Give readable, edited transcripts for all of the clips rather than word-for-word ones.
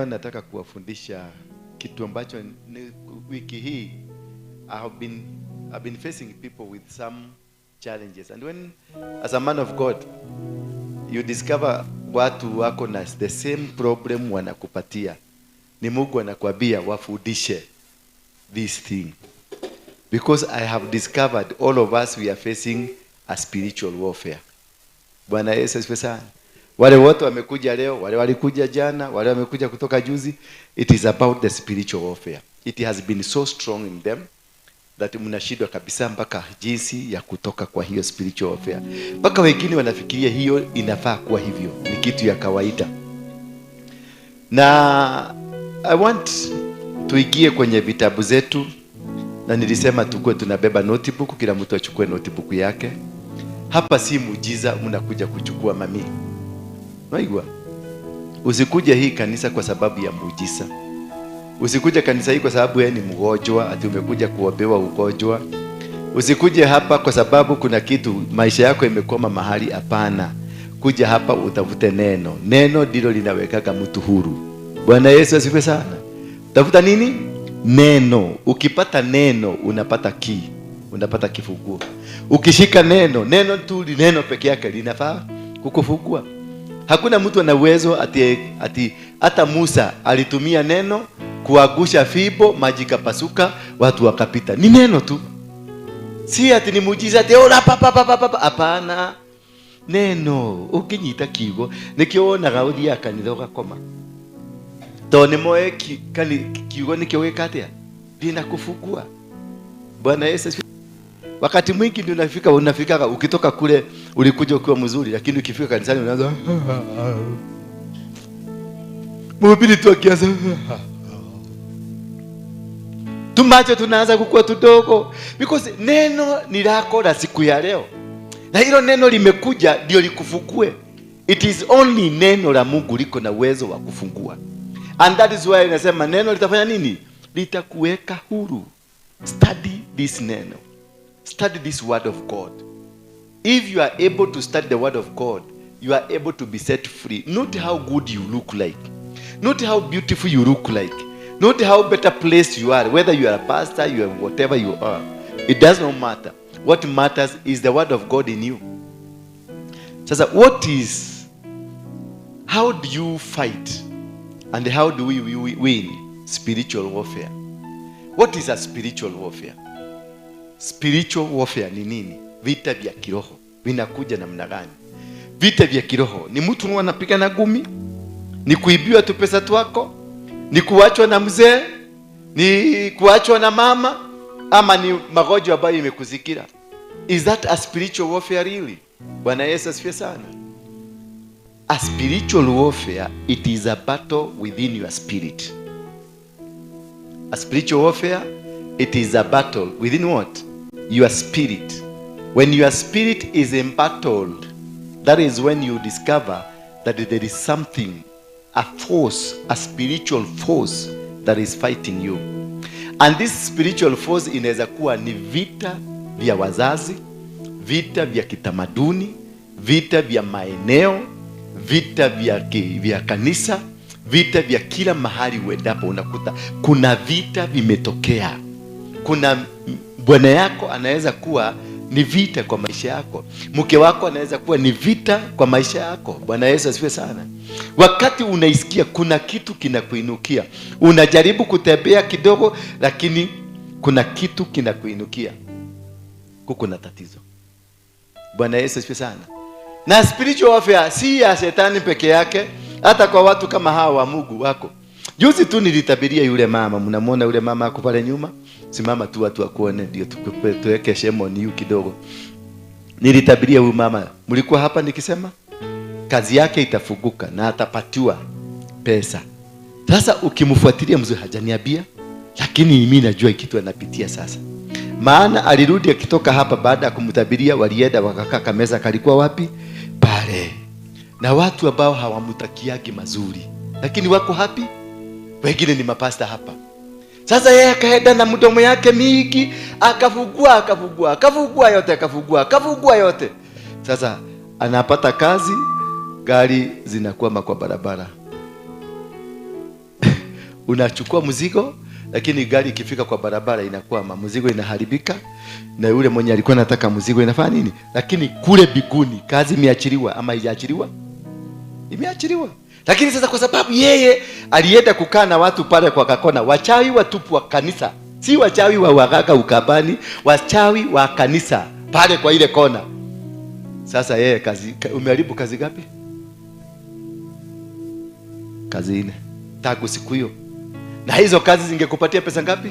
Leo nataka kuwafundisha kitu ambacho wiki hii I've been facing people with some challenges, and when as a man of God you discover watu wako na the same problem wanakupatia, ni Mungu anakuambia wafundishe this thing, because I have discovered all of us we are facing a spiritual warfare. Bwana Yesu asifiwe sana. Wale wote wamekuja leo, wale walikuja jana, wale wamekuja kutoka juzi, it is about the spiritual warfare. It has been so strong in them that mnashindwa kabisa mpaka jinsi ya kutoka kwa hiyo spiritual warfare. Mpaka wengine wanafikiria hiyo inafaa kuwa hivyo, ni kitu ya kawaida. Na I want tuingie kwenye vitabu zetu, na nilisema tukue tunabeba notebook, kila mtu achukue notebook yake. Hapa si muujiza mnakuja kuchukua mami. Maigwa. Usikuje hii kanisa kwa sababu ya muujiza. Usikuje kanisa hii kwa sababu wewe ni mgonjwa, ati umekuja kuombewa ugonjwa. Usikuje hapa kwa sababu kuna kitu maisha yako imekwama mahali, hapana. Kuja hapa utafute neno. Neno ndilo linawekaga mtu huru. Bwana Yesu asifiwe sana. Tafuta nini? Neno. Ukipata neno unapata key, unapata kifunguo. Ukishika neno, neno tu, neno peke yake linafaa kukufungua. Hakuna mtu ana uwezo ati hata Musa alitumia neno kuagusha fibo, maji kapasuka, watu wakapita. Ni neno tu. Si ati ni muujiza ati ola papa. Hapana. Neno ukinyita kigo nikiona gaudi ya kanitha gakoma. Tone moe kigo nikiweka atia dina kufungua. Bwana Yesu. Wakati mwingi ndio unafika ukitoka kule ulikuja ukiwa mzuri, lakini ukifika kanisani unaanza mhubiri tu akianza tumacho tunaanza kukua tudogo, because neno ni lako la siku ya leo, na hilo neno limekuja ndio likufukue. It is only neno la Mungu liko na uwezo wa kufungua, and that is why nasema neno litafanya nini? Litakuweka huru. Study this neno. Study this word of God. If you are able to study the word of God, you are able to be set free. Not how good you look like, not how beautiful you look like, not how better placed you are, whether you are a pastor, you are whatever you are. It does not matter. What matters is the word of God in you. Sasa, how do you fight and how do we win spiritual warfare? What is a spiritual warfare? Spiritual warfare ni nini? Vita vya kiroho vinakuja namna gani? Vita vya kiroho ni mtu anapigana gumi, ni kuibiwa tu pesa twako, ni kuachwa na mzee, ni kuachwa na mama, ama ni magonjwa ambayo imekuzikira. Is that a spiritual warfare really? Bwana Yesu asifiwe sana. A spiritual warfare, it is a battle within your spirit. A spiritual warfare, it is a battle within what? Your spirit. When your spirit is embattled, that is when you discover that there is something, a force, a spiritual force that is fighting you. And this spiritual force inaweza kuwa ni vita vya wazazi, vita vya kitamaduni, vita vya maeneo, vita vya kanisa, vita vya kila mahali uendapo unakuta kuna vita vimetokea. Kuna bwana yako anaweza kuwa ni vita kwa maisha yako. Mke wako anaweza kuwa ni vita kwa maisha yako. Bwana Yesu asifiwe sana. Wakati unaisikia kuna kitu kinakuinukia, unajaribu kutembea kidogo, lakini kuna kitu kinakuinukia, kuna tatizo. Bwana Yesu asifiwe sana. Na spiritual warfare si ya shetani peke yake, hata kwa watu kama hawa wa Mungu wako. Juzi tu nilitabiria yule mama, mnamwona yule mama ako pale nyuma, simama tu watu wakuone ndio tuweke shemo ni yu kidogo. Nilitabiria huyu mama, mlikuwa hapa nikisema kazi yake itafunguka na atapatiwa pesa. Sasa ukimfuatilia mzee hajaniambia, lakini mimi najua kitu anapitia sasa. Maana alirudi akitoka hapa baada ya kumtabiria, walienda wakakaa kameza kalikuwa wapi? Pale. Na watu ambao hawamtakiagi mazuri, lakini wako happy. Wengine ni mapasta hapa. Sasa yeye akaenda na mdomo yake mingi, akafungua yote. Sasa anapata kazi, gari zinakwama kwa barabara. unachukua mzigo, lakini gari ikifika kwa barabara inakwama, mzigo inaharibika, na yule mwenye alikuwa anataka mzigo inafanya nini? Lakini kule biguni kazi imeachiliwa ama haijaachiliwa? Imeachiliwa. Lakini sasa kwa sababu yeye alienda kukaa na watu pale kwa kakona, wachawi watupu wa kanisa, si wachawi wa waganga ukabani, wachawi wa kanisa pale kwa ile kona. Sasa yeye kazi, umeharibu kazi gapi? Kazi 4 tangu siku hiyo. Na hizo kazi zingekupatia pesa ngapi?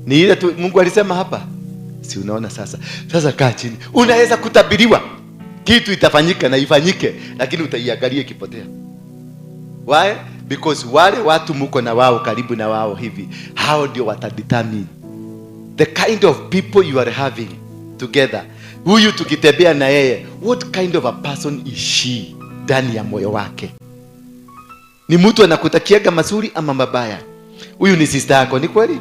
Ni ile tu Mungu alisema hapa. Si unaona sasa? Sasa kaa chini. Unaweza kutabiriwa kitu itafanyika na ifanyike, lakini utaiangalia ikipotea. Why? Because wale watu mko na wao karibu na wao hivi, hao ndio watadetermine the kind of people you are having together. Huyu tukitembea na yeye, what kind of a person is she ndani ya moyo wake? Ni mtu anakutakiaga mazuri ama mabaya? Huyu ni sister yako, ni kweli?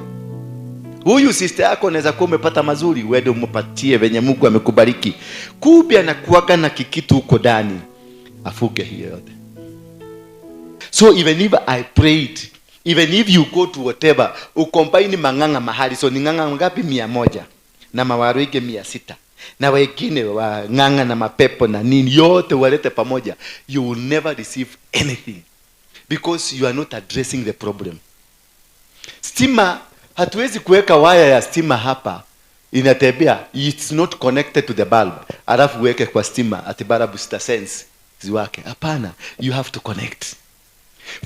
Huyu sister yako anaweza kuwa umepata mazuri, wewe umpatie venye Mungu amekubariki. Kumbe anakuaga na kikitu huko ndani, afuke hiyo yote. So even if I prayed, even if you go to whatever, ukombaini manganga mahali, so ni nganga ngapi? 100 na mawaroige 600 na wengine wa nganga na mapepo na nini, yote walete pamoja, you will never receive anything, because you are not addressing the problem. Stima, hatuwezi kuweka waya ya stima hapa inatembea, it's not connected to the bulb, alafu uweke kwa stima ati bulb sita sense ziwake. Hapana, you have to connect.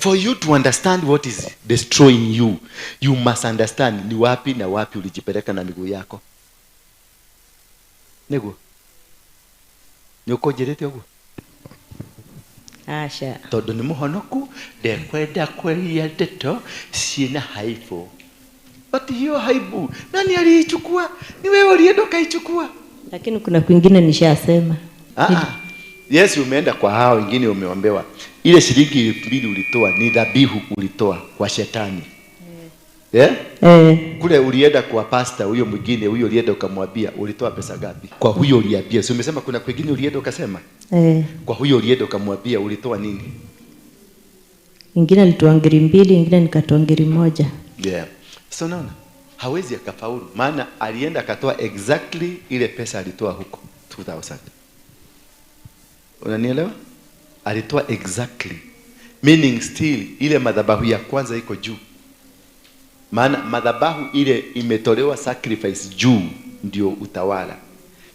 For you to understand what is destroying you, you must understand ni wapi na wapi ulijipeleka na miguu yako. Nego nyoko jerete ogo asha todo ni muhonoku de kwenda kweria ndeto sina haifu. But hiyo haibu nani aliichukua? Ni wewe ulienda kaichukua. Lakini kuna kwingine nishasema. Yes, umeenda kwa hao wengine, umeombewa ile shilingi 2 ulitoa ni dhabihu ulitoa kwa shetani. Kule ulienda kwa pastor huyo mwingine, huyo ulienda ukamwambia, ulitoa pesa gapi? Kwa huyo uliambia, si umesema kuna kwingine ulienda ukasema? Kwa huyo ulienda ukamwambia ulitoa nini? Ingine alitoa 2,000, ingine nikatoa 1,000. So unaona, hawezi akafaulu, maana alienda akatoa exactly ile pesa alitoa huko 2,000. Unanielewa? Alitoa exactly, meaning still ile madhabahu ya kwanza iko juu. Maana madhabahu ile imetolewa sacrifice juu ndio utawala.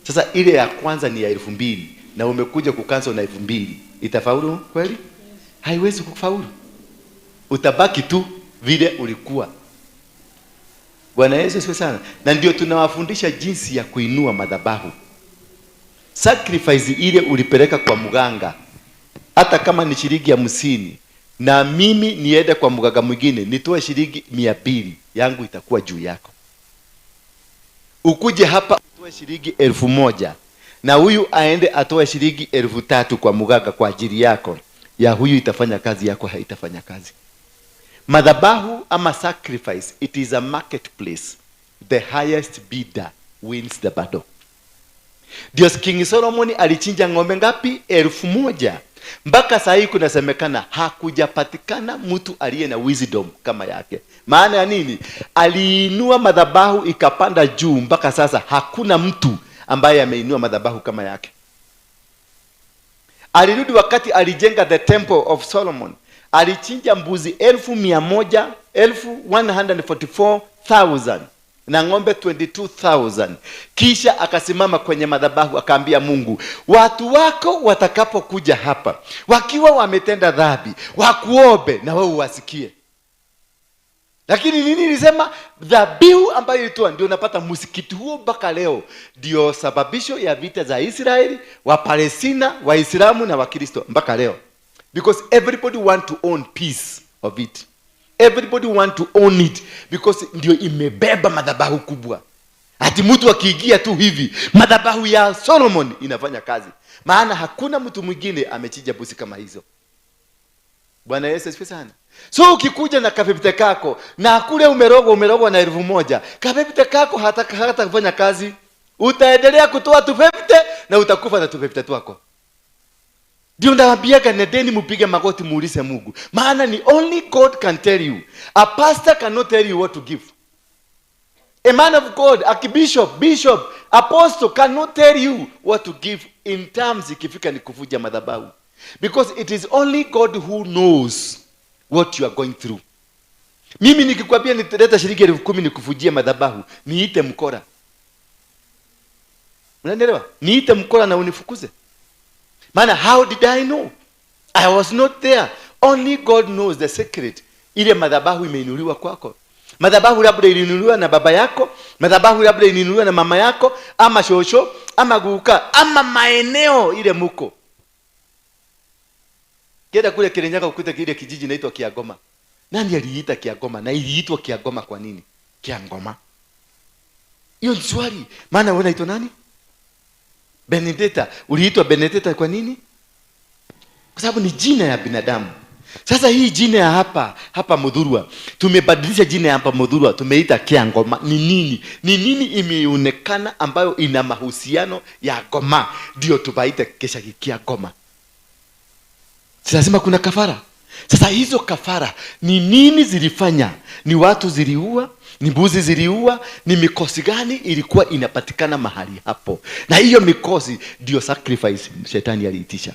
Sasa ile ya kwanza ni ya 2,000 na umekuja kukanso na 2,000. Itafaulu kweli? Haiwezi kufaulu. Utabaki tu vile ulikuwa. Bwana Yesu asifiwe sana. Na ndio tunawafundisha jinsi ya kuinua madhabahu. Sacrifice ile ulipeleka kwa mganga, hata kama ni shilingi 50, na mimi niende kwa mganga mwingine nitoe shilingi 200, yangu itakuwa juu yako. Ukuje hapa utoe shilingi 1,000 na huyu aende atoe shilingi 3,000 kwa mganga kwa ajili yako, ya huyu itafanya kazi, yako haitafanya kazi. Madhabahu ama sacrifice, it is a marketplace. The highest bidder wins the battle. Ndio King Solomon alichinja ng'ombe ngapi? 1,000. Mpaka saa hii kunasemekana hakujapatikana mtu aliye na wisdom kama yake. Maana ya nini? Aliinua madhabahu ikapanda juu, mpaka sasa hakuna mtu ambaye ameinua madhabahu kama yake. Alirudi wakati alijenga the temple of Solomon, alichinja mbuzi 144,000 na ng'ombe 22,000. Kisha akasimama kwenye madhabahu akaambia Mungu, watu wako watakapokuja hapa wakiwa wametenda dhambi, wakuombe na wewe uwasikie. Lakini nini nilisema? Dhabihu ambayo ilitoa ndio unapata msikiti huo mpaka leo. Ndio sababisho ya vita za Israeli, wa Palestina, Waislamu na Wakristo mpaka leo. Because everybody want to own piece of it. Everybody want to own it, because ndio imebeba madhabahu kubwa. Ati mtu akiingia tu hivi, madhabahu ya Solomon inafanya kazi. Maana hakuna mtu mwingine amechinja busi kama hizo. Bwana Yesu asifiwe sana. So ukikuja na kapepite kako na kule umerogwa na 1,000, kapepite kako hata kufanya kazi, utaendelea kutoa tupepite na utakufa na tupepite twako. Ndio ndawaambiaga, nendeni mpige magoti muulize Mungu, maana ni only God can tell you. A pastor cannot tell you what to give. A man of God, a bishop, apostle cannot tell you what to give in terms ikifika ni kuvuja madhabahu, because it is only God who knows what you are going through. Mimi nikikwambia nitaleta shilingi 10,000 nikuvujie madhabahu, niite mkora. Unaelewa? Niite mkora na unifukuze. Maana how did I know? I was not there. Only God knows the secret. Ile madhabahu imeinuliwa kwako. Madhabahu labda iliinuliwa na baba yako, madhabahu labda iliinuliwa na mama yako, ama shosho, ama guka, ama maeneo ile muko. Kienda kule Kirinyaga ukuta kile kijiji inaitwa Kiagoma. Nani aliita Kiagoma? Na iliitwa Kiagoma kwa nini? Kiangoma. Hiyo ni swali. Maana wewe unaitwa nani? Benedetta. Uliitwa Benedetta kwa nini? Kwa sababu ni jina ya binadamu. Sasa hii jina ya hapa Mudhurwa, tumebadilisha jina ya hapa Mudhurwa, tumeita Kiangoma. Ni nini? Ni nini imeonekana ambayo ina mahusiano ya goma, ndio tubaite kesha Kiagoma. Si lazima kuna kafara. Sasa hizo kafara ni nini zilifanya? Ni watu ziliua? Ni mbuzi ziliua? Ni mikosi gani ilikuwa inapatikana mahali hapo? Na hiyo mikosi ndio sacrifice shetani aliitisha.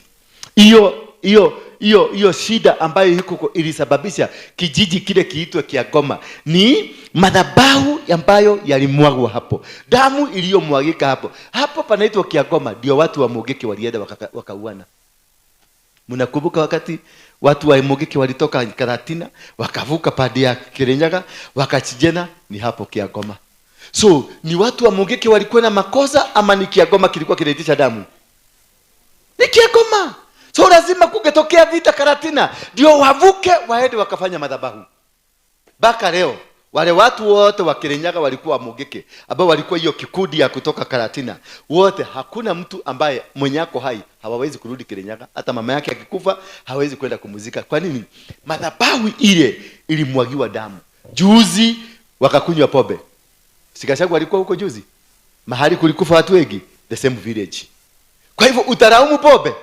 Hiyo shida ambayo iko ilisababisha kijiji kile kiitwe Kiagoma ni madhabahu ambayo yalimwagwa hapo. Damu iliyomwagika hapo. Hapo panaitwa Kiagoma, ndio watu wa Mogeke walienda wakauana. Mnakumbuka wakati watu wa Mogeke walitoka Karatina, wakavuka padi ya Kirinyaga, wakachijena, ni hapo Kiagoma. So, ni watu wa Mogeke walikuwa na makosa ama ni Kiagoma kilikuwa kinaitisha damu? Ni Kiagoma. So lazima kungetokea vita Karatina, ndio wavuke waende wakafanya madhabahu. Baka leo wale watu wote wa Kirinyaga walikuwa wa Mogeke, ambao walikuwa hiyo kikundi ya kutoka Karatina, wote hakuna mtu ambaye mwenye yako hai hawawezi kurudi Kirinyaga. Hata mama yake akikufa hawezi kwenda kumuzika. Kwa nini? Madhabahu ile ilimwagiwa damu. Juzi wakakunywa pombe. Sikashagu walikuwa huko juzi. Mahali kulikufa watu wengi, the same village. Kwa hivyo utaraumu pombe?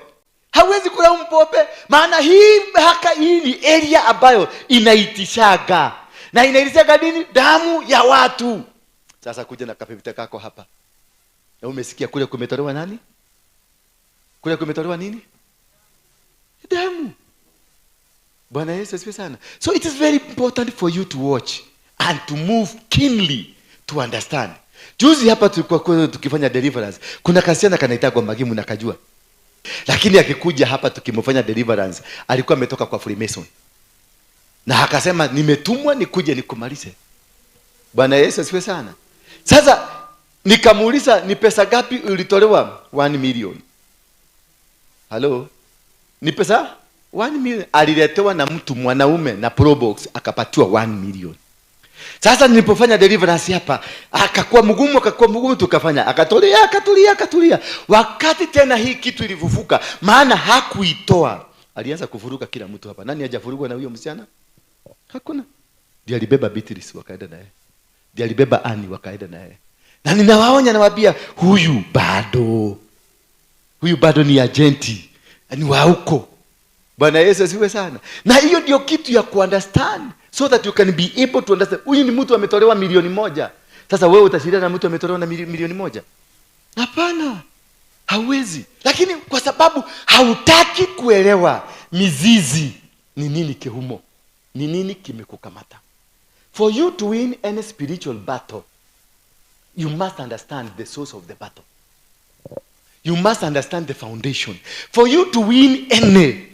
Hawezi kulaumu pombe, maana hii ni area ambayo inaitishaga. Na inaitishaga nini? Damu ya watu. Sasa kuja na kapepita kako hapa. Na umesikia kule kumetolewa nani? Kule kumetolewa nini? Damu. Bwana Yesu asifiwe sana. So it is very important for you to watch and to move keenly to understand. Juzi hapa tulikuwa tukifanya deliverance. Kuna kasiana kanaitwa Magimu na kajua. Lakini akikuja hapa tukimfanya deliverance, alikuwa ametoka kwa Freemason. Na akasema nimetumwa nikuje nikumalize. Bwana Yesu asifiwe sana. Sasa nikamuuliza ni pesa gapi ulitolewa? 1 million. Hello? Ni pesa 1 million. Aliletewa na mtu mwanaume na probox akapatiwa 1 million. Sasa nilipofanya deliverance hapa, akakuwa mgumu tukafanya. Akatulia. Wakati tena hii kitu ilivufuka, maana hakuitoa. Alianza kuvuruga kila mtu hapa. Nani hajavurugwa na huyo msichana? Hakuna. Ndiye alibeba Beatrice wakaenda naye. Ndiye alibeba Ani wakaenda naye. Na ninawaonya nawaambia huyu bado ni agenti. Ni wa huko. Bwana Yesu asifiwe sana. Na hiyo ndio kitu ya kuunderstand, so that you can be able to understand. Huyu ni mtu ametolewa 1,000,000. Sasa wewe utashindana na mtu ametolewa na 1,000,000? Hapana. Hauwezi. Lakini kwa sababu hautaki kuelewa mizizi ni nini kihumo, ni nini kimekukamata. For you to win any spiritual battle, you must understand the source of the battle. You must understand the foundation. For you to win any,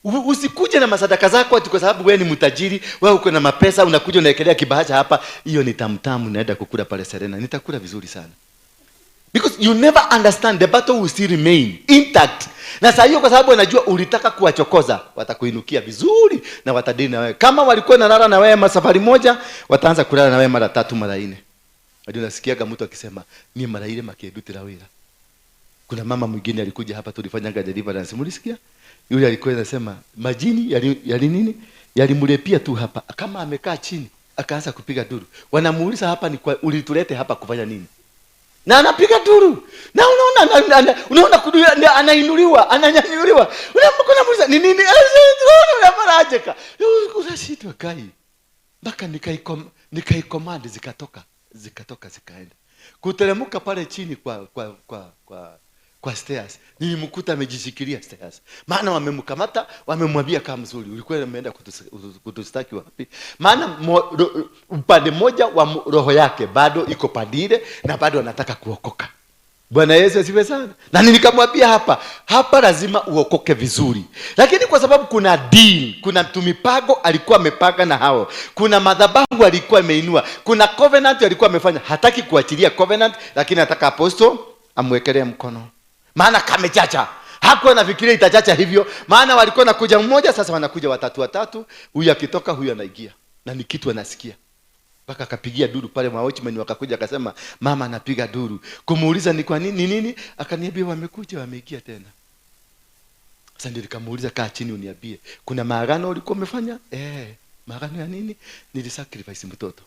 usikuje na masadaka zako ati kwa sababu wewe ni mtajiri, wewe uko na mapesa, unakuja unaekelea kibahacha hapa, hiyo ni tamtamu, naenda kukula pale Serena, nitakula vizuri sana. Because you never understand, the battle will still remain intact. Na sasa hiyo kwa sababu wanajua ulitaka kuwachokoza, watakuinukia vizuri na watadili na wewe. Kama walikuwa nalala na wewe safari moja, wataanza kulala na wewe mara 3 mara 4. Hadi unasikiaga mtu akisema ni mara ile makedutira wira. Kuna mama mwingine alikuja hapa tulifanya deliverance, mlisikia? Yule alikuwa anasema majini yali nini? Yalimlepia tu hapa. Kama amekaa chini, akaanza kupiga duru. Wanamuuliza hapa ni kwa ulitulete hapa kufanya nini? na anapiga duru, na unaona anainuliwa, ananyanyuliwa, unamuuliza ni nini, unamaraje unashitwa kai, mpaka nikaikomandi zikaenda kuteremka pale chini kwa stairs. Nilimkuta amejishikilia stairs, maana wamemkamata, wamemwambia kama mzuri, ulikuwa umeenda kutustaki wapi? Maana upande moja wa roho yake bado iko padile na bado anataka kuokoka. Bwana Yesu asifiwe sana. Na nikamwambia hapa lazima uokoke vizuri. Lakini kwa sababu kuna deal, kuna tumipago alikuwa amepaga na hao, kuna madhabahu alikuwa ameinua, kuna covenant alikuwa amefanya, hataki kuachilia covenant, lakini anataka apostle amwekelee mkono. Maana kamechacha. Hakuwa anafikiria itachacha hivyo, maana walikuwa nakuja mmoja, sasa wanakuja watatu, huyu akitoka huyu anaingia. Na ni kitu anasikia. Mpaka akapigia duru pale, watchman wakakuja, akasema mama anapiga duru. Kumuuliza ni kwa nini? Akaniambia wamekuja, wameingia tena. Sasa ndio nikamuuliza, kaa chini uniambie, kuna maagano ulikuwa umefanya? Maagano ya nini? Nilisacrifice mtoto.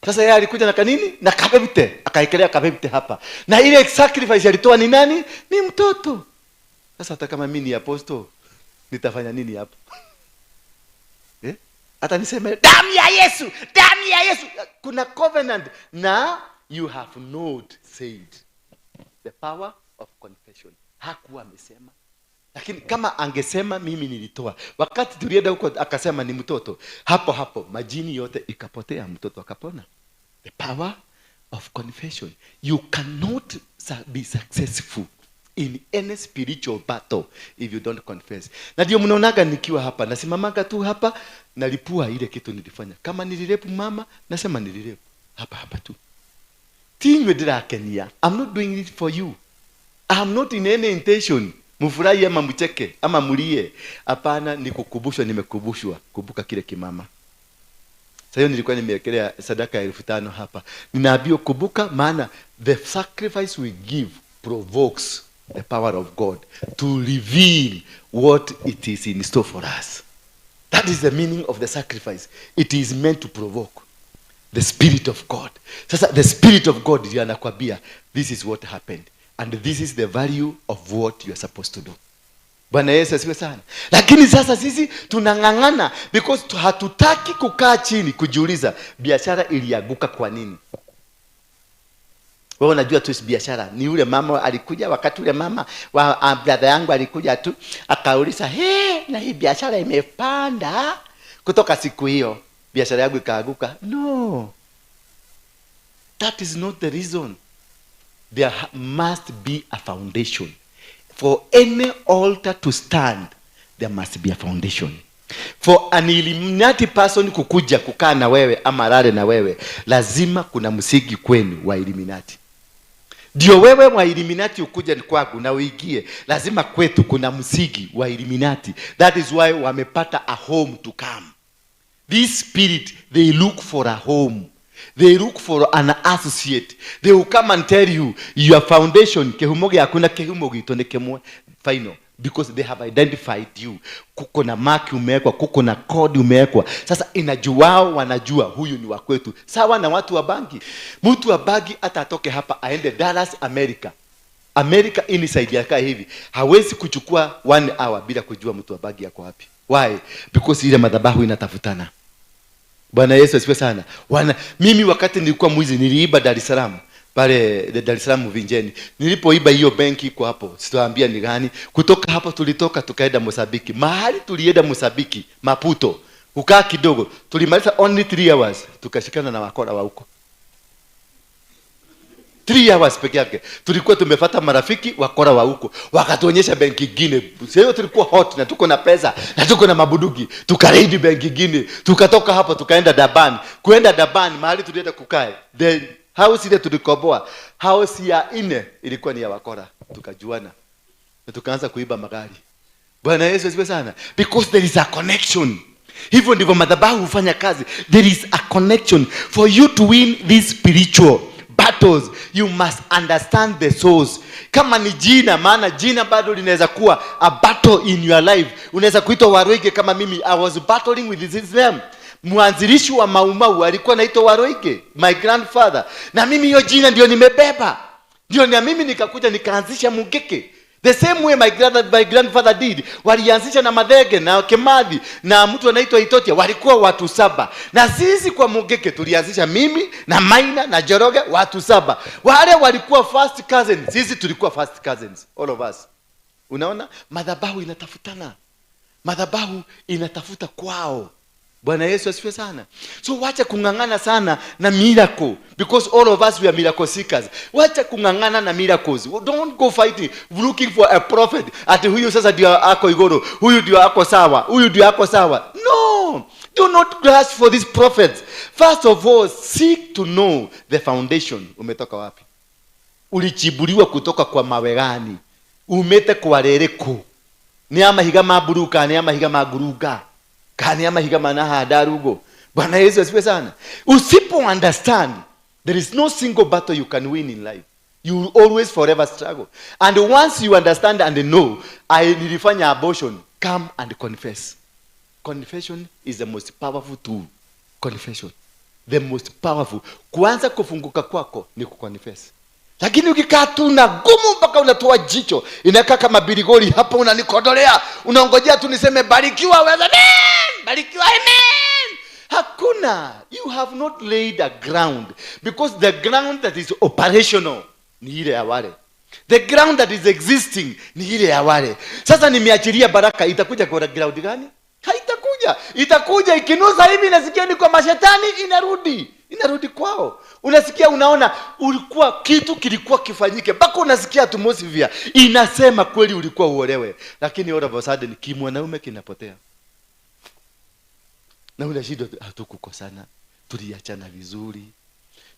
Sasa yeye alikuja na kanini? Na kabebite. Akaekelea kabebite hapa. Na ile sacrifice alitoa ni nani? Ni mtoto. Sasa hata kama mimi ni apostle, nitafanya nini hapo? Hata niseme damu ya Yesu. Kuna covenant. Now you have not said the power of confession. Hakuwa amesema. Lakini kama angesema mimi nilitoa, wakati tulienda huko akasema ni mtoto, hapo majini yote ikapotea, mtoto akapona. The power of confession. You cannot be successful in any spiritual battle if you don't confess. Na ndio mnaonaga nikiwa hapa, nasimamaga tu hapa, nalipua ile kitu nilifanya. Kama nilirepu mama, nasema nilirepu hapa tu. Tinywe dirakenia. I'm not doing it for you. I'm not in any intention mufurahi ama mcheke ama mulie. Hapana, nikukubushwa, nimekubushwa. Kumbuka kile kimama. Sasa hiyo nilikuwa nimewekelea sadaka ya 5,000 hapa. Ninaambiwa kumbuka, maana the sacrifice we give provokes the power of God to reveal what it is in store for us. That is the meaning of the sacrifice. It is meant to provoke the Spirit of God. Sasa the Spirit of God ndiye anakuambia this is what happened and this is the value of what you are supposed to do. Bwana Yesu asifiwe sana. Lakini sasa sisi tunang'ang'ana because hatutaki kukaa chini kujiuliza biashara ilianguka kwa nini. Wewe unajua tu biashara ni yule mama alikuja, wakati yule mama wa brother yangu alikuja tu akauliza, na hii biashara imepanda. Kutoka siku hiyo biashara yangu ikaanguka. No. That is not the reason. There must be a foundation. For any altar to stand, there must be a foundation. For an Illuminati person kukuja kukaa na wewe ama lale na wewe, lazima kuna msingi kwenu wa Illuminati. Ndio wewe wa Illuminati ukuja kwangu na uingie, lazima kwetu kuna msingi wa Illuminati. That is why wamepata a home to come. This spirit, they look for a home. They look for an associate. They will come and tell you your foundation kehumoge hakuna kehumoge tonekemwe final, because they have identified you. Kuko na mark umewekwa, kuko na code umewekwa. Sasa inajuao, wanajua huyu ni wa kwetu. Sawa na watu wa bangi. Mtu wa bangi hata atoke hapa aende Dallas, America inside yaka hivi, hawezi kuchukua 1 hour bila kujua mtu wa bangi yako wapi. Why? Because ile madhabahu inatafutana. Bwana Yesu asifiwe sana. Mimi wakati nilikuwa mwizi niliiba Dar es Salaam. Pale Dar es Salaam Vinjeni. Nilipoiba hiyo benki iko hapo. Sitawaambia ni gani. Kutoka hapo tulitoka tukaenda Mozambiki. Mahali tulienda Mozambiki, Maputo. Kukaa kidogo. Tulimaliza only 3 hours. Tukashikana na wakora wa huko. 3 hours peke yake. Tulikuwa tumefuata marafiki wakora wa huko. Wakatuonyesha benki nyingine. Sasa tulikuwa hot na tuko na pesa na tuko na mabudugi. Tukareidi benki nyingine. Tukatoka hapo tukaenda Daban. Kuenda Daban mahali tulienda kukae. The house ile tulikoboa, house ya 4 ilikuwa ni ya wakora. Tukajuana. Na tukaanza kuiba magari. Bwana Yesu asifiwe sana. Because there is a connection. Hivyo ndivyo madhabahu hufanya kazi. There is a connection. For you to win this spiritual battles, you must understand the source. Kama ni jina, maana jina bado linaweza kuwa a battle in your life. Unaweza kuitwa Warwege kama mimi. I was battling with this name. Mwanzilishi wa Maumau alikuwa anaitwa Waroige, my grandfather. Na mimi hiyo jina ndio nimebeba. Ndio na mimi nikakuja nikaanzisha Mugeke. The same way my grandfather did. Walianzisha na Madhege na Kimathi na mtu anaitwa Itotia, walikuwa watu 7. Na sisi kwa Mugeke tulianzisha mimi na Maina na Joroge, watu 7. Wale walikuwa first cousins, sisi tulikuwa first cousins, all of us. Unaona, madhabahu inatafutana. Madhabahu inatafuta kwao. Bwana Yesu asifiwe sana. So wacha kungangana sana na miracle, because all of us we are miracle seekers. Wacha kungangana na miracles. Don't go fighting looking for a prophet ati huyu sasa ndio ako Igoro, huyu ndio ako sawa, huyu ndio ako sawa. No, do not grasp for these prophets. First of all, seek to know the foundation. Umetoka wapi? Ulichibuliwa kutoka kwa mawe gani? Umete kwa rereko. Ni amahiga maburuka, ni amahiga maguruga. Kani amahiga manaha darugo. Bwana Yesu asifiwe sana. Usipo understand, there is no single battle you can win in life. You will always forever struggle. And once you understand and know, I nilifanya abortion, come and confess. Confession is the most powerful tool. Confession. The most powerful. Kuanza kufunguka kwako ni kuconfess. Lakini ukikaa tu na gumu mpaka unatoa jicho, inakaa kama birigori hapa unanikodolea, unaongojea tu niseme barikiwa wewe, amen, barikiwa amen. Hakuna. You have not laid a ground, because the ground that is operational ni ile ya wale. The ground that is existing ni ile ya wale. Sasa nimeachilia baraka, itakuja kwa ground gani? Haitakuja. Itakuja ikinusa hivi, nasikia ni kwa mashetani, inarudi kwao. Unasikia, unaona ulikuwa kitu kilikuwa kifanyike, mpaka unasikia atmosphere inasema kweli ulikuwa uolewe, lakini all of a sudden kimwanaume kinapotea. Na unashindwa, hatukukosana, tuliachana vizuri,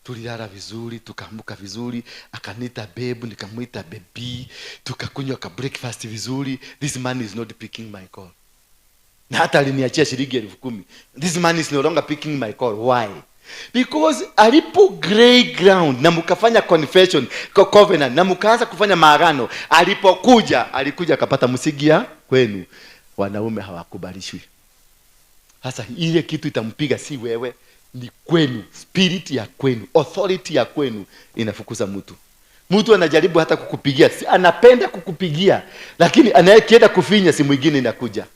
tulilala vizuri, tukaamka vizuri, akanita babe, nikamuita baby, tukakunywa ka breakfast vizuri. This man is not picking my call. Na hata aliniachia shilingi 10,000. This man is no longer picking my call. Why? Because alipo grey ground na mkafanya confession, covenant, na mkaanza kufanya maagano, alikuja akapata msigia kwenu, wanaume hawakubalishwi. Sasa ile kitu itampiga si wewe, ni kwenu, spirit ya kwenu, authority ya kwenu inafukuza mtu. Mtu anajaribu hata kukupigia, si anapenda kukupigia, lakini anayekienda kufinya si mwingine inakuja.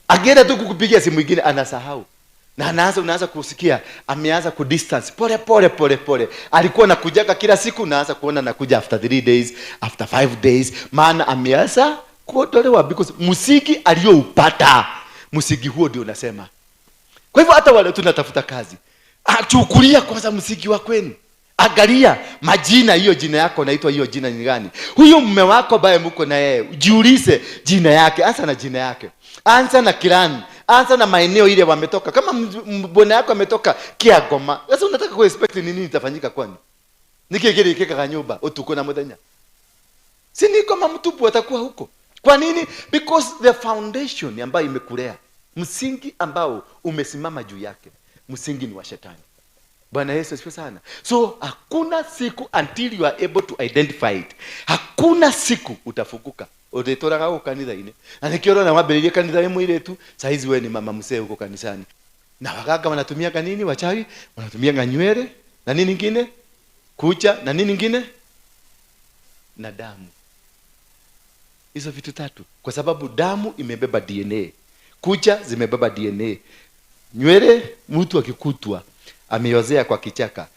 Akienda tu kukupigia si mwingine anasahau. Na unaanza kusikia ameanza ku distance pole. Alikuwa nakujaga kila siku, naanza kuona nakuja after 3 days, after 5 days, maana ameanza kuodolewa, because musiki aliyoupata, musiki huo ndio unasema. Kwa hivyo hata wale tunatafuta kazi, chukulia kwanza musiki wa kwenu. Angalia majina, hiyo jina yako unaitwa hiyo jina ni gani? Huyo mume wako bae mko na yeye, jiulize jina yake, anza na jina yake. Anza na kirani, anza na maeneo ile wametoka. Kama mbona yako ametoka Kiagoma, sasa unataka ku expect nini itafanyika kwani? Nikigere keka kanyumba utuko na mudanya. Si ni kama mtupu atakuwa huko. Kwa nini? Because the foundation ambayo imekulea, msingi ambao umesimama juu yake, msingi ni wa shetani. Bwana Yesu asifiwe sana. So hakuna siku until you are able to identify it, hakuna siku utafukuka. Odetoraga huko kanitha ine. Na nikiona na wabeliye kanitha yemo ile tu, saizi wewe ni mama msee huko kanisani. Na wagaga wanatumia kanini, wachawi wanatumia nywele na nini nyingine? Kucha na nini nyingine? Na damu. Hizo vitu 3. Kwa sababu damu imebeba DNA. Kucha zimebeba DNA. Nywele mtu akikutwa ameyozea kwa kichaka,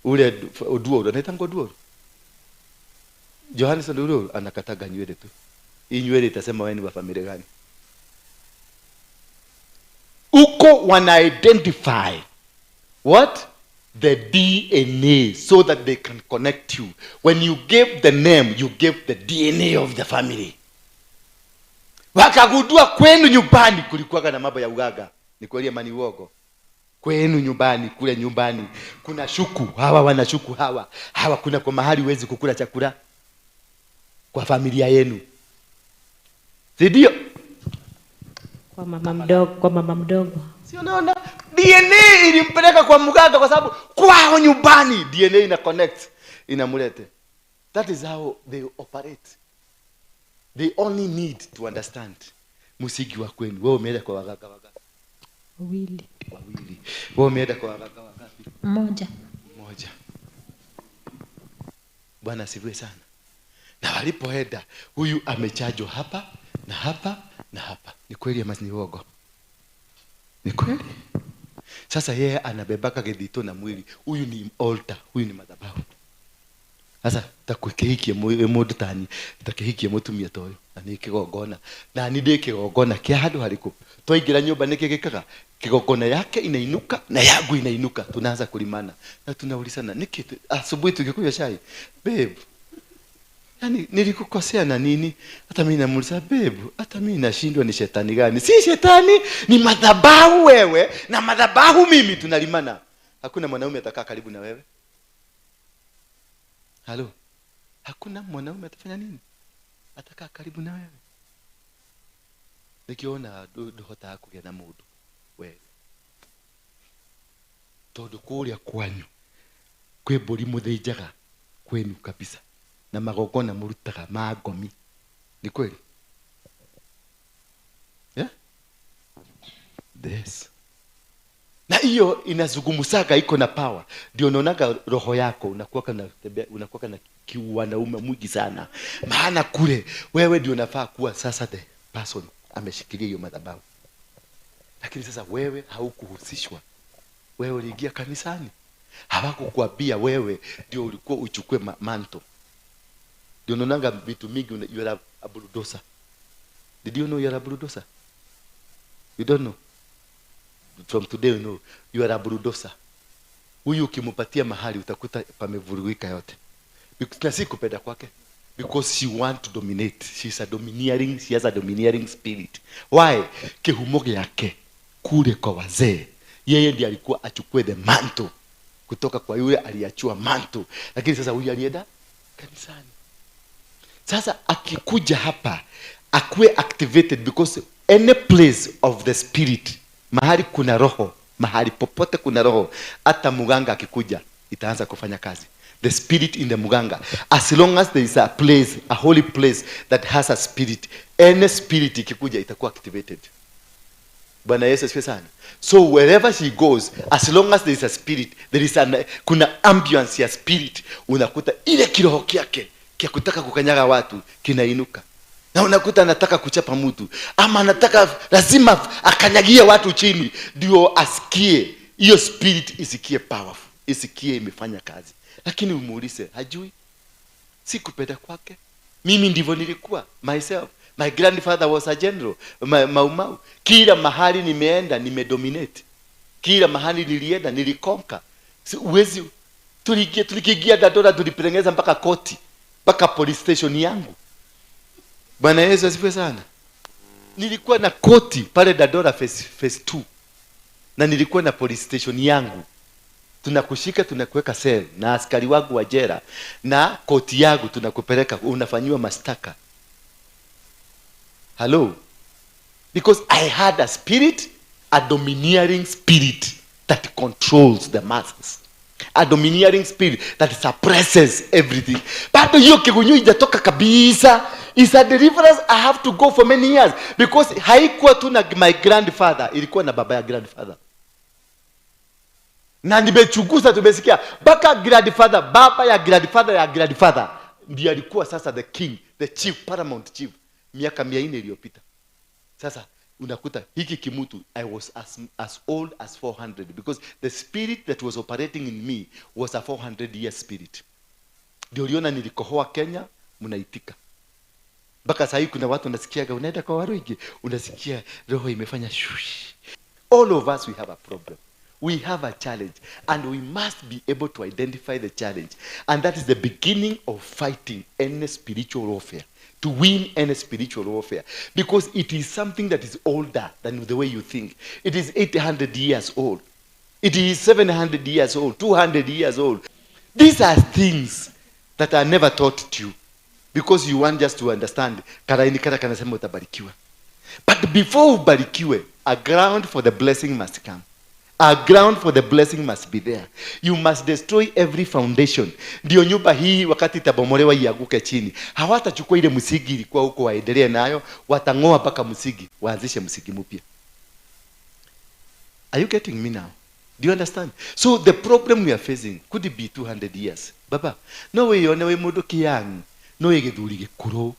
ule oduo anaita ngoduo. Johannes ndio anakataga nywele tu. Hii nywele itasema wewe ni wa familia gani? Uko wana identify what? The DNA, so that they can connect you. When you give the name, you give the DNA of the family. Wakagundua kwenu nyumbani kulikuwa na mambo ya ugaga. Ni kweli amani uogo. Kwenu nyumbani, kule nyumbani kuna shuku, hawa wanashuku hawa kuna kwa mahali huwezi kukula chakula kwa familia yenu. Ndio kwa mama mdogo. Si unaona? DNA ilimpeleka kwa mganga kwa sababu kwao nyumbani DNA ina connect, inamulete. That is how they operate. They only need to understand musigi wa kwenu. Wewe umeenda kwa waganga wawili. wawili. Wewe umeenda kwa waganga wangapi? Mmoja. Bwana asifiwe sana. Na walipoenda, huyu amechajwa hapa na hapa na hapa. Ni kweli ama ni uongo? Ni kweli. Sasa yeye anabebaka gedito na mwili. Huyu ni altar, huyu ni madhabahu. Sasa takukihikie mundu tani, takihikie mutumia toyo. Na ni kigongona. Na ni ndike kigongona kia handu hariko. Twaingira nyumba niki gikaga. Kigongona yake inainuka na yangu inainuka. Tunaanza kulimana. Na tunaulizana niki asubuhi tukikunywa chai. Babe, yani nilikukosea na nini? Hata mimi namuuliza babe, hata mimi nashindwa ni shetani gani? Si shetani, ni madhabahu wewe na madhabahu mimi tunalimana. Hakuna mwanaume atakaa karibu na wewe. Halo. Hakuna mwanaume atafanya nini? Atakaa karibu na wewe. Nikiona dohota yako ya mudu wewe. Todo kuria kwanyu. Kwe bori muthĩnjaga kwenu kabisa. Na magogona murutaga magomi. Ni kweli? Yeah? Yes. Na hiyo inazungumzaga iko na power. Ndio unaonaga roho yako unakuwa na kiwanaume mwingi sana. Maana kule wewe ndio unafaa kuwa sasa the person ameshikilia hiyo madhabahu. Lakini sasa wewe haukuhusishwa. Wewe uliingia kanisani. Hawakukuambia wewe ndio ulikuwa uchukue manto. Ndio unaonaga vitu mingi you are a bulldozer. Did you know you are a bulldozer? You don't know? From today you know you are a bulldozer. Huyu ukimpatia mahali utakuta pamevurugika yote. Because si kupenda kwake. Because she want to dominate. She has a domineering spirit. Why? Kihumo yake kule kwa wazee. Yeye ndiye alikuwa achukue the mantle kutoka kwa yule aliachua mantle. Lakini sasa huyu alienda kanisani. Sasa akikuja hapa akuwe activated because any place of the spirit, mahali kuna roho, mahali popote kuna roho, hata muganga akikuja itaanza kufanya kazi. The spirit in the muganga, as long as there is a place, a holy place that has a spirit, any spirit ikikuja itakuwa activated. Bwana Yesu asifiwe sana. So wherever she goes, as long as there is a spirit, there is kuna ambience ya spirit, unakuta ile kiroho kyake kia kutaka kukanyaga watu kinainuka. Na unakuta anataka kuchapa mtu ama anataka lazima akanyagie watu chini ndio asikie hiyo spirit isikie powerful, isikie imefanya kazi. Lakini umuulize hajui. Si kupenda kwake. Mimi ndivyo nilikuwa myself. My grandfather was a general. Mau. Kila mahali nimeenda nimedominate. Kila mahali nilienda nilikonka. Uwezi tulikiingia Dadora tulipelengeza mpaka koti, mpaka police station yangu. Bwana Yesu asifiwe sana. Nilikuwa na koti pale Dadora phase 2. Na nilikuwa na police station yangu. Tunakushika tunakuweka cell na askari wangu wa jela na koti yangu tunakupeleka unafanywa mashtaka. Hello. Because I had a spirit, a domineering spirit that controls the masses. A domineering spirit that suppresses everything. But hiyo kigunyu ijatoka kabisa. Is a deliverance I have to go for many years. Because haikuwa tu na my grandfather, ilikuwa na baba ya grandfather. Na nimechunguza tumesikia baka grandfather, baba ya grandfather ndiye alikuwa sasa the king, the chief, paramount chief miaka 400 iliyopita. Sasa unakuta hiki kimutu I was as old as 400 because the spirit that was operating in me was a 400 year spirit. Ndio uliona nilikohoa Kenya mnaitika. Baka sasa hivi kuna watu unasikiaga unaenda kwa waroigi unasikia roho imefanya shush. All of us we have a problem. We have a challenge and we must be able to identify the challenge, and that is the beginning of fighting any spiritual warfare, to win any spiritual warfare, because it is something that is older than the way you think. It is 800 years old. It is 700 years old, 200 years old. These are things that are never taught to you because you want just to understand. But before ubarikiwe, a ground for the blessing must come. A ground for the blessing must be there. You must destroy every foundation. Ndio nyumba hii wakati itabomolewa iaguke chini. Hawatachukua ile msingi ilikuwa huko waendelee nayo, watangoa mpaka msingi, waanzishe msingi mpya. Are you getting me now? Do you understand? So the problem we are facing could it be 200 years. Baba, no way on we mudo kiyang, no yegeduri gekuro,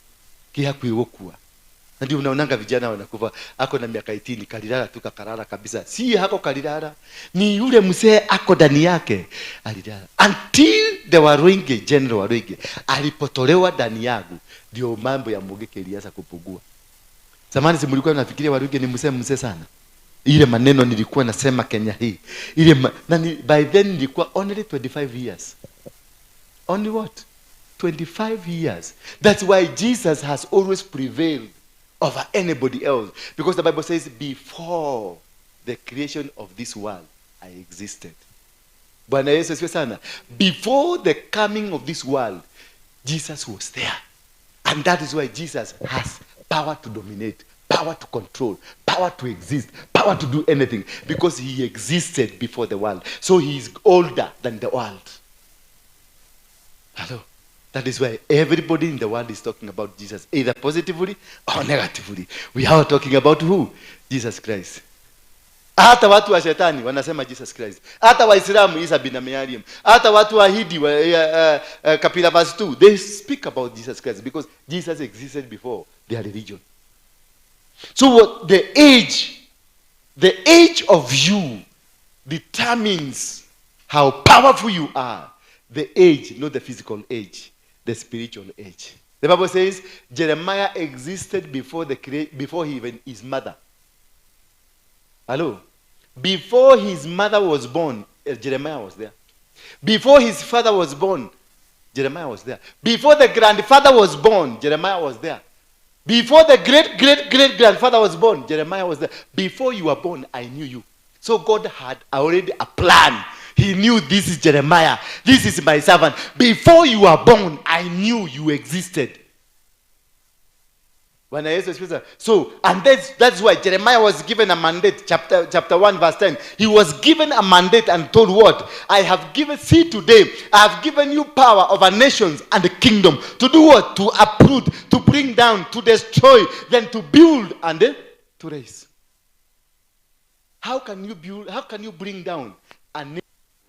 kiyakwi wokua. Na ndio unaonanga vijana wanakufa ako na miaka 18 kalilala tu kakarara kabisa. Si hako kalilala, ni yule mzee ako ndani yake alilala. Until the Waruinge general Waruinge alipotolewa ndani yangu ndio mambo ya Mugeke ilianza kupungua. Zamani simulikuwa nafikiria Waruinge ni mzee sana. Ile maneno nilikuwa nasema Kenya hii. By then nilikuwa only 25 years. Only what? 25 years. That's why Jesus has always prevailed over anybody else. Because the Bible says, before the creation of this world, I existed. Bwana Yesu asifiwe sana. Before the coming of this world, Jesus was there. And that is why Jesus has power to dominate, power to control, power to exist, power to do anything. Because he existed before the world. So he is older than the world. Hello? That is why everybody in the world is talking about Jesus, either positively or negatively. We are talking about who? Jesus Christ. Hata watu wa shetani wanasema Jesus Christ. Hata Waislamu Isa bin Maryam. Hata watu wa Hindi Kapila verse 2, they speak about Jesus Christ because Jesus existed before their religion. So what the age of you determines how powerful you are. The age, not the physical age. The spiritual age. The Bible says Jeremiah existed before even his mother. Hello? Before his mother was born, Jeremiah was there. Before his father was born, Jeremiah was there. Before the grandfather was born, Jeremiah was there. Before the great-great-great-grandfather was born, Jeremiah was there. Before you were born, I knew you. So God had already a plan. He knew this is Jeremiah. This is my servant. Before you were born, I knew you existed. So, and that's why Jeremiah was given a mandate, chapter 1, verse 10. He was given a mandate and told what? See today, I have given you power over nations and the kingdom. To do what? To uproot, to bring down, to destroy, then to build and to raise. How can you build, how can you bring down a nation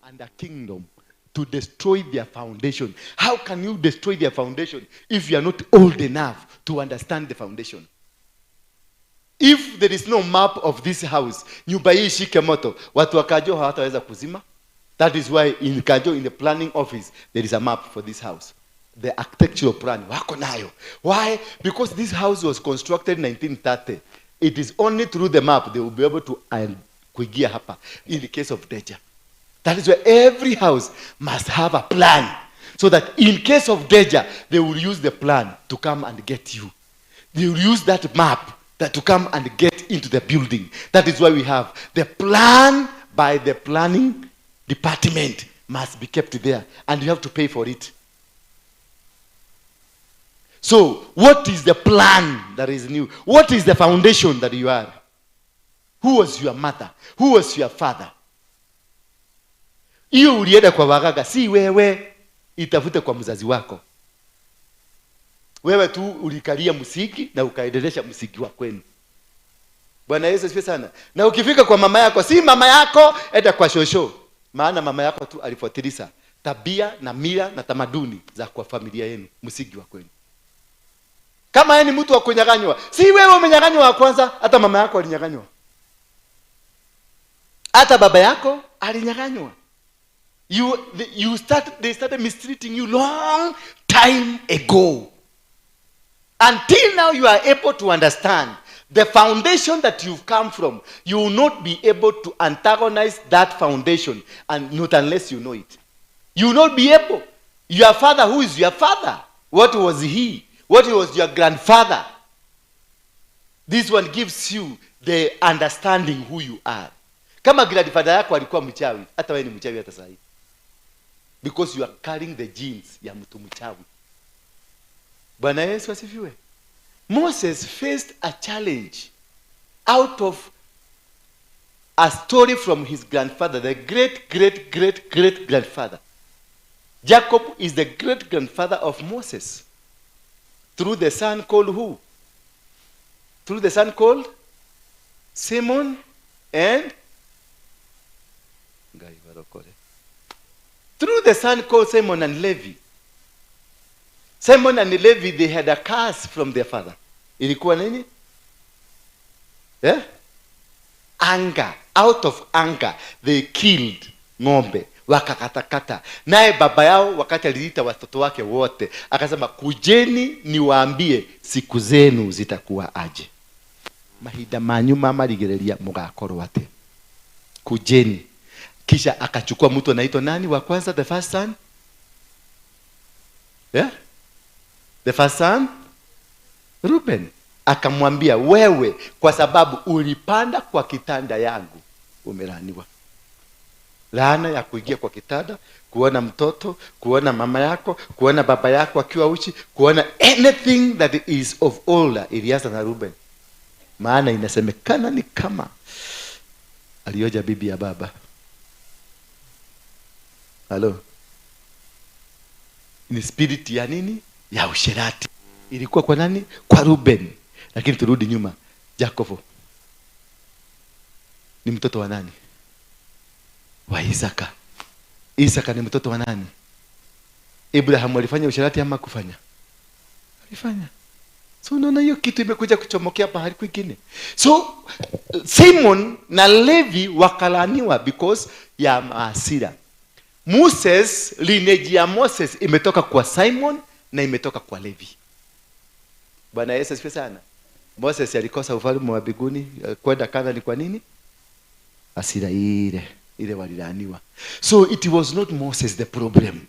and a kingdom to destroy their foundation? How can you destroy their foundation if you are not old enough to understand the foundation? If there is no map of this house, nyumba hii shike moto, watu wa Kajo hawataweza kuzima. That is why in Kajo, in the planning office, there is a map for this house. The architectural plan, wako nayo. Why? Because this house was constructed in 1930. It is only through the map they will be able to kuingia hapa in the case of danger. That is why every house must have a plan, so that in case of danger, they will use the plan to come and get you. They will use that map to come and get into the building. That is why we have the plan by the planning department must be kept there, and you have to pay for it. So, what is the plan that is new? What is the foundation that you are? Who was your mother? Who was your father? Hiyo ulienda kwa waganga, si wewe itafute kwa mzazi wako. Wewe tu ulikalia msingi na ukaendelesha msingi wa kwenu. Bwana Yesu asifiwe sana. Na ukifika kwa mama yako, si mama yako, enda kwa shosho. Maana mama yako tu alifuatilia tabia na mila na tamaduni za kwa familia yenu, msingi wa kwenu. Kama yeye ni mtu wa kunyang'anywa, si wewe umenyang'anywa wa kwanza, hata mama yako alinyang'anywa. Hata baba yako alinyang'anywa. They started mistreating you long time ago. Until now you are able to understand the foundation that you've come from. You will not be able to antagonize that foundation, and not unless you know it. You will not be able. Your father, who is your father? What was he? What was your grandfather? This one gives you the understanding who you are. Kama grandfather yako alikuwa mchawi, hata wewe ni mchawi hata sasa. Because you are carrying the genes ya mtu mchawi. Bwana Yesu asifiwe. Moses faced a challenge out of a story from his grandfather, the great grandfather. Jacob is the great grandfather of Moses. Through the son called who? Through the son called Simon and the son called Simon and Levi. Simon and Levi, they had a curse from their father. Ilikuwa nini? Yeah? Anger. Out of anger, they killed ng'ombe, wakakatakata. Naye baba yao wakati aliita watoto wake wote, akasema kujeni niwaambie siku zenu zitakuwa aje. Mahinda manyu mamarigereria mugakorwo ate. Kujeni. Kisha akachukua mtu anaitwa nani wa kwanza, the first son? Yeah? The first son? Reuben. Akamwambia, wewe kwa sababu ulipanda kwa kitanda yangu umelaaniwa. Laana ya kuingia kwa kitanda, kuona mtoto, kuona mama yako, kuona baba yako akiwa uchi, kuona anything that is of older, ilianza na Reuben. Maana inasemekana ni kama alioja bibi ya baba. Hello. Ni spirit ya nini? Ya usherati. Ilikuwa kwa nani? Kwa Reuben. Lakini turudi nyuma. Jacob ni mtoto wa nani? Wa Isaka. Isaka ni mtoto wa nani? Abraham alifanya usherati ama kufanya? Alifanya. So unaona hiyo kitu imekuja kuchomokea pahali kwingine. So Simon na Levi wakalaaniwa because ya hasira. Moses, lineage ya Moses imetoka kwa Simon na imetoka kwa Levi. Bwana Yesu asifiwe sana. Moses alikosa ufalme wa mbinguni kwenda Kanaani kwa nini? Hasira ile walilaaniwa. So it was not Moses the problem.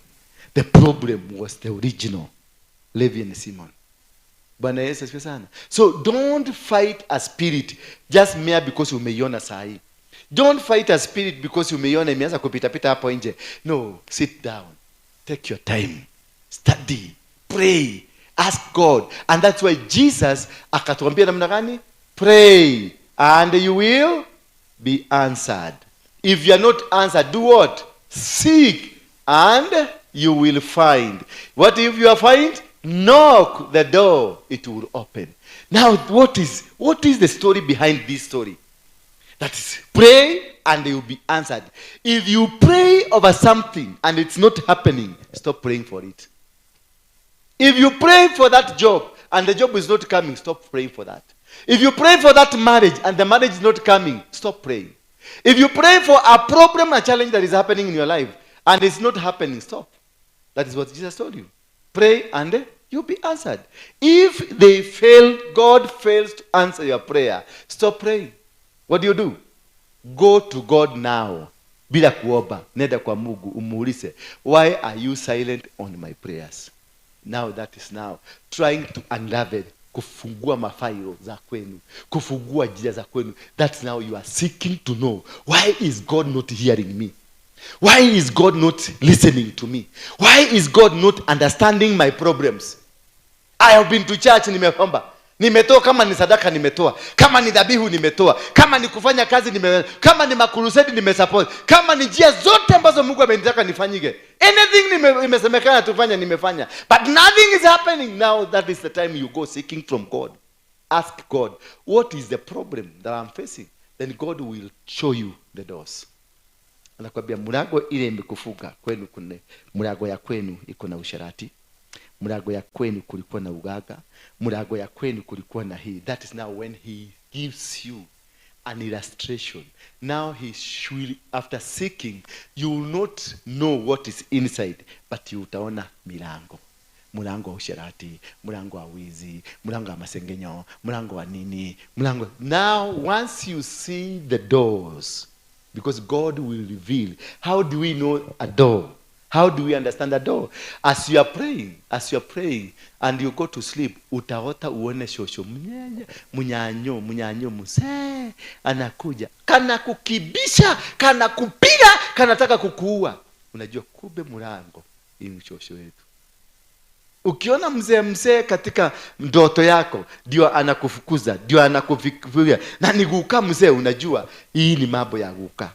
The problem was the original Levi and Simon. Bwana Yesu asifiwe sana. So don't fight a spirit just mere because umeiona saa hii. Don't fight a spirit because umeiona imeanza kupita hapo nje. No, sit down. Take your time. Study. Pray. Ask God. And that's why Jesus akatuambia namna gani? Pray and you will be answered. If you are not answered, do what? Seek and you will find. What if you are find? Knock the door, it will open. Now what is the story behind this story? That is, pray and you will be answered. If you pray over something and it's not happening, stop praying for it. If you pray for that job and the job is not coming, stop praying for that. If you pray for that marriage and the marriage is not coming, stop praying. If you pray for a problem, a challenge that is happening in your life and it's not happening, stop. That is what Jesus told you. Pray and you'll be answered. If they fail, God fails to answer your prayer, stop praying. What do? Go to God now. Bila kuomba, nenda kwa Mungu umuulize, why are you silent on my prayers? Now that is now trying to unravel, kufungua mafailo za kwenu, kufungua njia za kwenu. That's now you are seeking to know, why is God not hearing me? Why is God not listening to me? Why is God not understanding my problems? I have been to church, nimeomba, nimetoa, kama ni sadaka nimetoa, kama ni dhabihu nimetoa, kama ni kufanya kazi nimetoa, kama ni makurusedi nimesupport, kama ni njia zote ambazo Mungu amenitaka nifanyike, anything imesemekana tufanya nimefanya, but nothing is happening. Now that is the time you go seeking from God. Ask God, what is the problem that I'm facing? Then God will show you the doors. Anakuambia mlango ile imekufunga kwenu, kuna mlango ya kwenu iko na usharati, mlango ya kwenu kulikuwa na ugaga, mlango ya kwenu kulikuwa na hii. That is now when he gives you an illustration. Now he will, after seeking, you will not know what is inside, but you utaona milango. Mlango wa usharati, mlango wa wizi, mlango wa masengenyo, mlango wa nini, mlango. Now once you see the doors, because God will reveal. How do we know a door? How do we understand a door? As you are praying and you go to sleep, utaota uone shosho munyanyo muse anakuja, kana kukibisha, kana kupiga, kanataka kukuua. Unajua kumbe mlango ni shosho wetu. Ukiona mzee katika ndoto yako, ndio anakufukuza, ndio anakufikiria na niguka mzee, unajua hii ni mambo ya guka,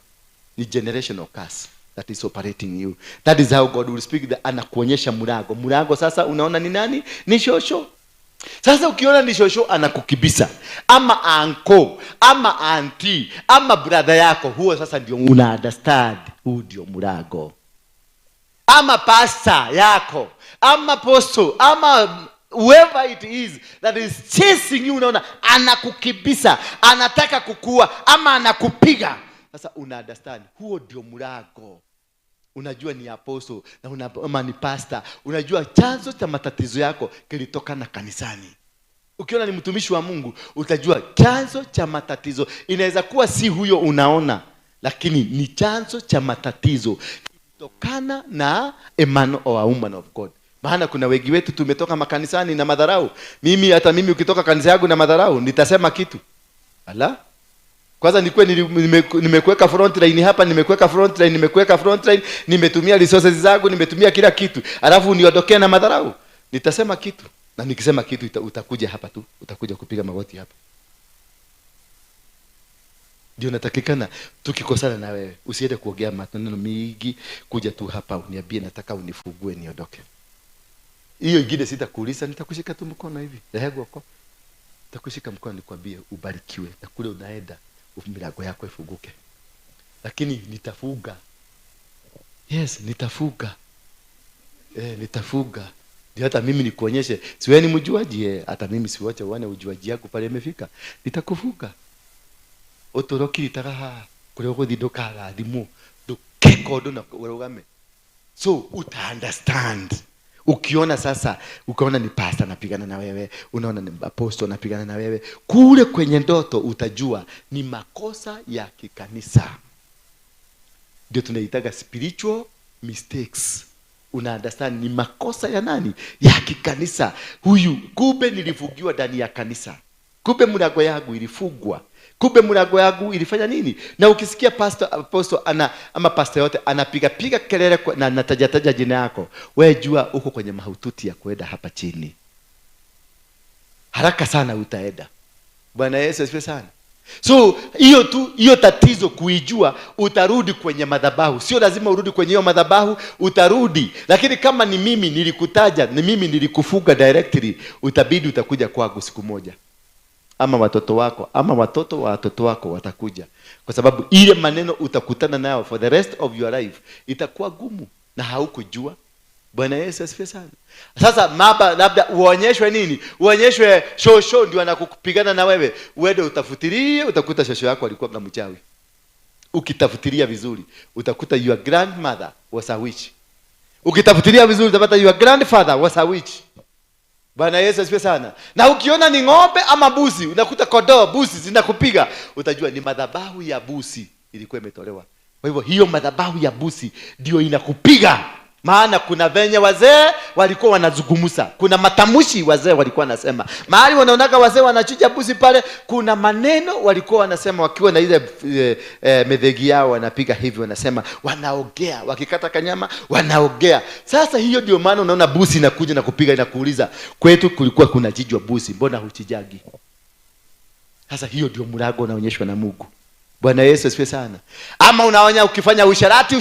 ni generational curse that is operating you. That is how God will speak. Anakuonyesha mlango sasa unaona ni nani? Ni shosho. Sasa ukiona ni shosho anakukibisa, ama anko, ama auntie, ama brother yako, huo sasa ndio una understand, huu ndio mlango. ama pastor yako ama apostle ama whoever it is that is chasing you, unaona anakukibisa, anataka kukua ama anakupiga. Sasa una understand, huo ndio mlango. Unajua ni apostle na ama ni pastor, unajua chanzo cha matatizo yako kilitoka na kanisani. Ukiona ni mtumishi wa Mungu, utajua chanzo cha matatizo inaweza kuwa si huyo unaona, lakini ni chanzo cha matatizo kilitokana na a man or a woman of God. Maana kuna wengi wetu tumetoka makanisani na madharau. Hata mimi ukitoka kanisa yangu na madharau, nitasema kitu. Ala? Kwanza nimekuweka front line hapa, nimekuweka front line, nimetumia resources zangu, nimetumia kila kitu. Alafu uniondokea na madharau. Nitasema kitu. Na nikisema kitu utakuja hapa tu, utakuja kupiga magoti hapa. Ndio natakikana tukikosana na wewe, usiende kuongea maneno mingi, kuja tu hapa uniambie nataka unifugue niondoke. Hiyo ingine sitakuuliza, nitakushika tu mkono hivi. Lehego huko. Nitakushika mkono nikwambie ubarikiwe. Na kule unaenda milango yako ifunguke. Lakini nitafuga. Yes, nitafuga. Nitafuga. Ndio hata mimi nikuonyeshe, si wewe ni mjuaji, hata mimi siwache uone ujuaji yako pale imefika. Nitakufuga. Otoroki taraha kule uko didoka dimu dukekodo na urugame. So uta understand. Ukiona sasa, ukaona ni pastor anapigana na wewe, unaona ni apostle anapigana na wewe, kule kwenye ndoto utajua ni makosa ya kikanisa. Ndio tunaitaga spiritual mistakes. Una understand ni makosa ya nani? Ya kikanisa. Huyu kumbe nilifugiwa ndani ya kanisa. Kumbe mlango yangu ilifungwa. Kumbe mlango yangu ilifanya nini? Na ukisikia pastor apostle ama pastor yote anapiga kelele na nataja jina yako, wewe jua uko kwenye mahututi ya kwenda hapa chini. Haraka sana utaenda. Bwana Yesu asifiwe sana. So hiyo tatizo kuijua, utarudi kwenye madhabahu. Sio lazima urudi kwenye hiyo madhabahu, utarudi. Lakini kama ni mimi nilikutaja, ni mimi nilikufuga directly, utabidi utakuja kwangu siku moja. Ama watoto wako, ama watoto wa watoto wako watakuja. Kwa sababu ile maneno utakutana nayo for the rest of your life itakuwa gumu na haukujua. Bwana Yesu asifiwe sana. Sasa labda uonyeshwe nini? Uonyeshwe shosho ndio anakupigana na wewe. Uende utafutirie, utakuta shosho yako alikuwa kama mchawi. Ukitafutiria vizuri, utakuta your grandmother was a witch. Ukitafutiria vizuri, utapata your grandfather was a witch. Bwana Yesu asifiwe sana. Na ukiona ni ng'ombe ama busi, unakuta kondoo, busi zinakupiga, utajua ni madhabahu ya busi ilikuwa imetolewa. Kwa hivyo hiyo madhabahu ya busi ndio inakupiga. Maana kuna venye wazee walikuwa wanazungumza. Kuna matamushi wazee walikuwa wanasema. Mahali wanaonaka wazee wanachuja busi pale, kuna maneno walikuwa wanasema wakiwa na ile medhegi yao wanapiga hivi, wanasema wanaogea, wakikata kanyama wanaogea. Sasa hiyo ndio maana unaona busi inakuja na kupiga, inakuuliza, kwetu kulikuwa kuna jijwa busi, mbona huchijagi? Sasa hiyo ndio mlango unaonyeshwa na Mungu. Bwana Yesu asifiwe sana. Ama unaonya ukifanya usharati.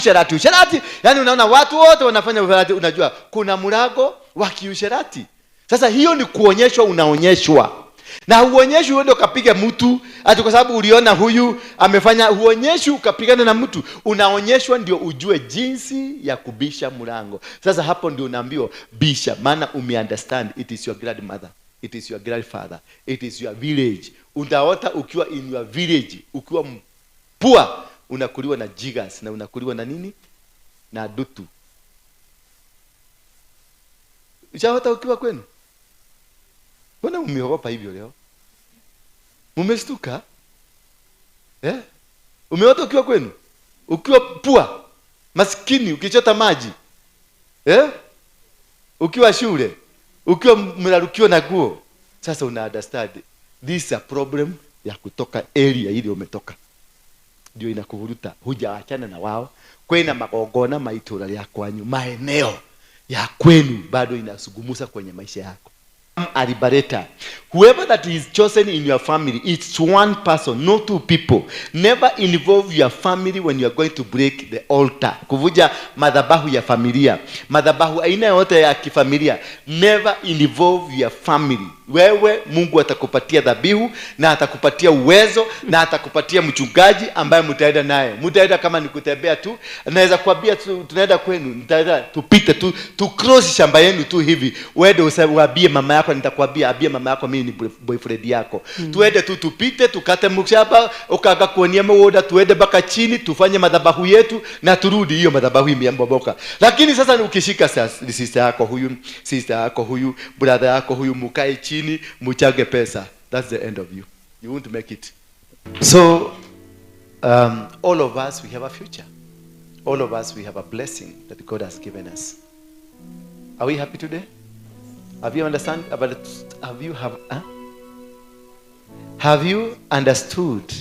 Yaani unaona watu wote wanafanya usharati, unajua kuna mlango wa kiusharati. Sasa hiyo ni kuonyeshwa, unaonyeshwa. Na uonyeshwi uende ukapiga mtu ati kwa sababu uliona huyu amefanya. Uonyeshwi ukapigana na mtu, unaonyeshwa ndio ujue jinsi ya kubisha mlango. Sasa hapo ndio unaambiwa bisha, maana umeunderstand it is your grandmother, it is your grandfather, it is your village. Utaota ukiwa in your village, ukiwa mpua, unakuliwa na jigas na unakuliwa na nini? Na dutu. Uchaota ukiwa kwenu? Mbona umeogopa hivyo leo? Mumestuka? Umeota ukiwa kwenu? Ukiwa pua, maskini, ukichota maji. Ukiwa shule, ukiwa mlarukiwa na guo. Sasa una understand this is a problem ya kutoka area ile umetoka. Ndio inakuvuruta, hujaachana na wao. Kwena magogona maitura ya kwanyu, maeneo ya kwenu bado inasugumusa kwenye maisha yako. a liberator. Whoever that is chosen in your family, it's one person, not two people. Never involve your family when you are going to break the altar. Kuvuja madhabahu ya familia. Madhabahu aina yote ya kifamilia. Never involve your family. Wewe Mungu atakupatia dhabihu na atakupatia uwezo na atakupatia mchungaji ambaye mtaenda naye. Mtaenda kama ni kutembea tu, naweza kuambia tunaenda kwenu, nitaenda tupite tu cross shamba yenu tu hivi. Uende usawaambie mama yako, nitakwambia abia mama yako mimi ni boyfriend yako. Tuende tu tupite tukate mshaba, ukaga kuonia mwoda, tuende baka chini tufanye madhabahu yetu na turudi, hiyo madhabahu imemboboka. Lakini sasa ukishika sister yako huyu, brother yako huyu, mukae chini muchage pesa, that's the end of you. You won't make it. So all of us, we have a future. All of us, we have a blessing that God has given us. Are we happy today? Have you understand about it? Have you understood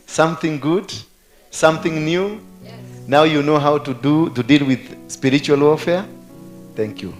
something good, something new? Now you know how to deal with spiritual warfare. Thank you.